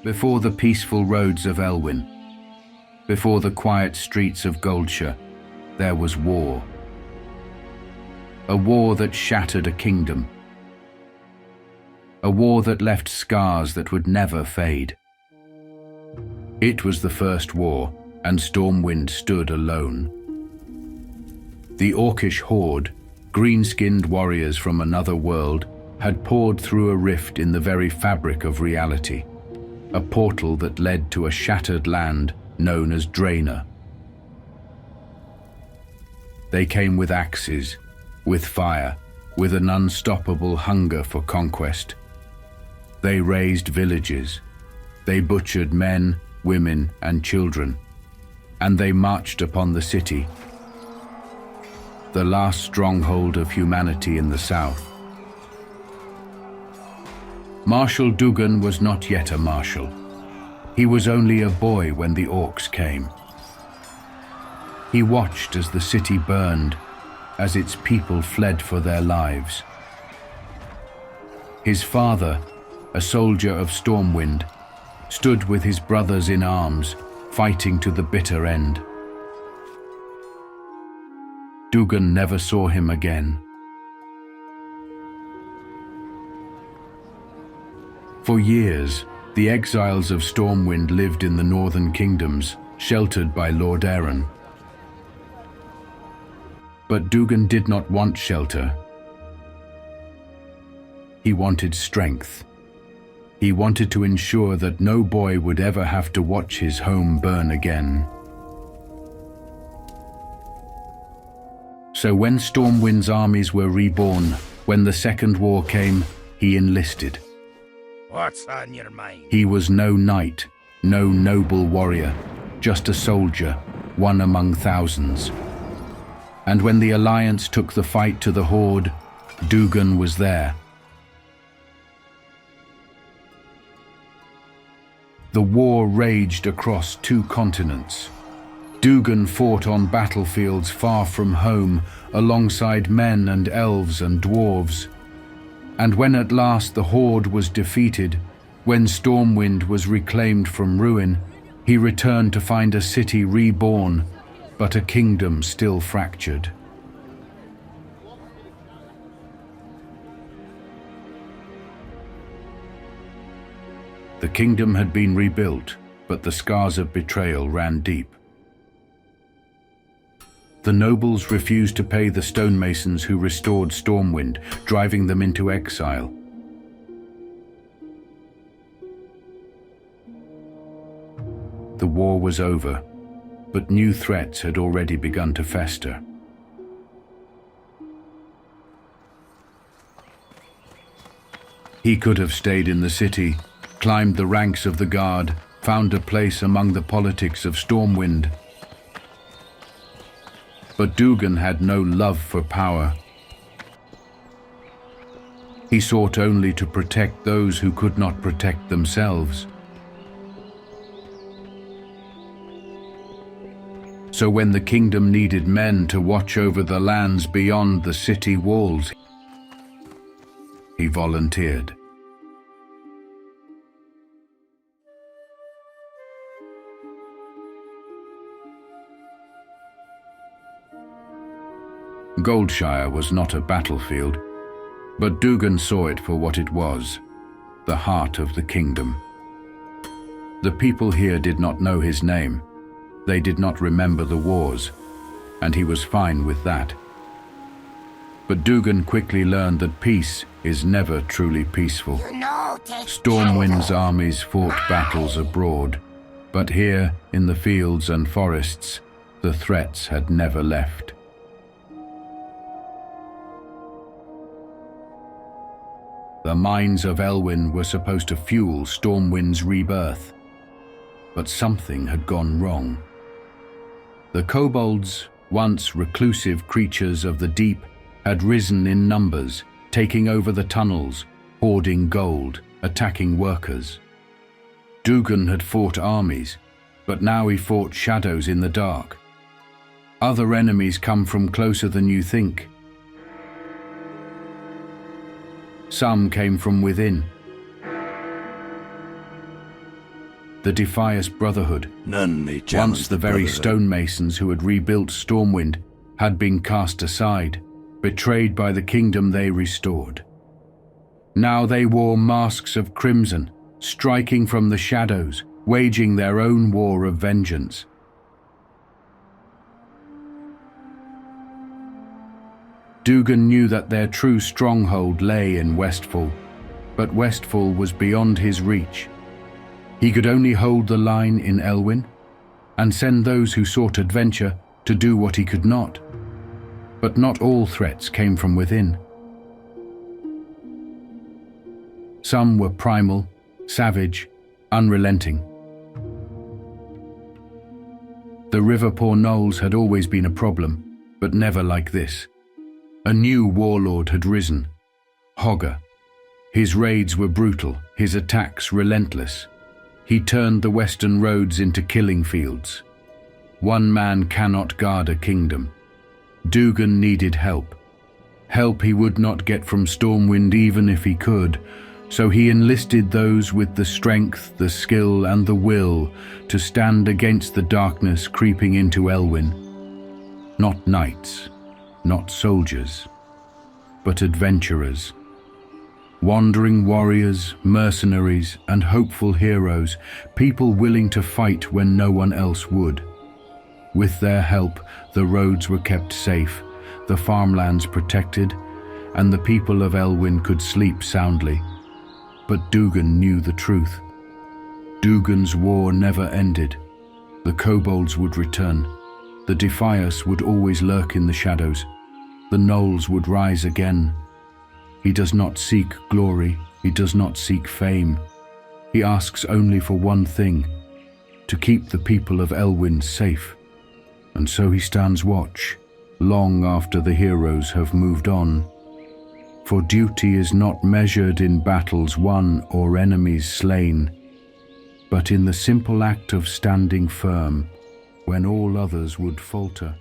Before the peaceful roads of Elwynn, before the quiet streets of Goldshire, there was war. A war that shattered a kingdom. A war that left scars that would never fade. It was the first war, and Stormwind stood alone. The Orcish horde, green-skinned warriors from another world, had poured through a rift in the very fabric of reality, a portal that led to a shattered land known as Draenor. They came with axes, with fire, with an unstoppable hunger for conquest. They razed villages. They butchered men, women, and children, and they marched upon the city, the last stronghold of humanity in the south. Marshal Dughan was not yet a marshal. He was only a boy when the orcs came. He watched as the city burned, as its people fled for their lives. His father, a soldier of Stormwind, stood with his brothers in arms, fighting to the bitter end. Dughan never saw him again. For years, the exiles of Stormwind lived in the northern kingdoms, sheltered by Lord Aaron. But Dughan did not want shelter. He wanted strength. He wanted to ensure that no boy would ever have to watch his home burn again. So when Stormwind's armies were reborn, when the Second War came, he enlisted. What's on your mind? He was no knight, no noble warrior, just a soldier, one among thousands. And when the Alliance took the fight to the Horde, Dughan was there. The war raged across 2 continents. Dughan fought on battlefields far from home, alongside men and elves and dwarves. And when at last the Horde was defeated, when Stormwind was reclaimed from ruin, he returned to find a city reborn, but a kingdom still fractured. The kingdom had been rebuilt, but the scars of betrayal ran deep. The nobles refused to pay the stonemasons who restored Stormwind, driving them into exile. The war was over, but new threats had already begun to fester. He could have stayed in the city, climbed the ranks of the guard, found a place among the politics of Stormwind. But Dughan had no love for power. He sought only to protect those who could not protect themselves. So when the kingdom needed men to watch over the lands beyond the city walls, he volunteered. Goldshire was not a battlefield, but Dughan saw it for what it was, the heart of the kingdom. The people here did not know his name. They did not remember the wars, and he was fine with that. But Dughan quickly learned that peace is never truly peaceful. Stormwind's armies fought battles abroad, but here, in the fields and forests, the threats had never left. The mines of Elwynn were supposed to fuel Stormwind's rebirth, but something had gone wrong. The kobolds, once reclusive creatures of the deep, had risen in numbers, taking over the tunnels, hoarding gold, attacking workers. Dughan had fought armies, but now he fought shadows in the dark. Other enemies come from closer than you think. Some came from within. the Defias Brotherhood. None may challenge Once the very Brotherhood. stonemasons who had rebuilt Stormwind had been cast aside, betrayed by the kingdom they restored. Now they wore masks of crimson, striking from the shadows, waging their own war of vengeance. Dughan knew that their true stronghold lay in Westfall, but Westfall was beyond his reach. He could only hold the line in Elwynn and send those who sought adventure to do what he could not. But not all threats came from within. Some were primal, savage, unrelenting. The Riverpaw Knolls had always been a problem, but never like this. A new warlord had risen, Hogger. His raids were brutal, his attacks relentless. He turned the western roads into killing fields. One man cannot guard a kingdom. Dughan needed help. Help he would not get from Stormwind even if he could, so he enlisted those with the strength, the skill, and the will to stand against the darkness creeping into Elwynn. Not knights, not soldiers, but adventurers. Wandering warriors, mercenaries, and hopeful heroes, people willing to fight when no one else would. With their help, the roads were kept safe, the farmlands protected, and the people of Elwynn could sleep soundly. But Dughan knew the truth. Dughan's war never ended. The kobolds would return. The Defias would always lurk in the shadows. The Knolls would rise again. He does not seek glory. He does not seek fame. He asks only for one thing, to keep the people of Elwynn safe. And so he stands watch, long after the heroes have moved on. For duty is not measured in battles won or enemies slain, but in the simple act of standing firm when all others would falter.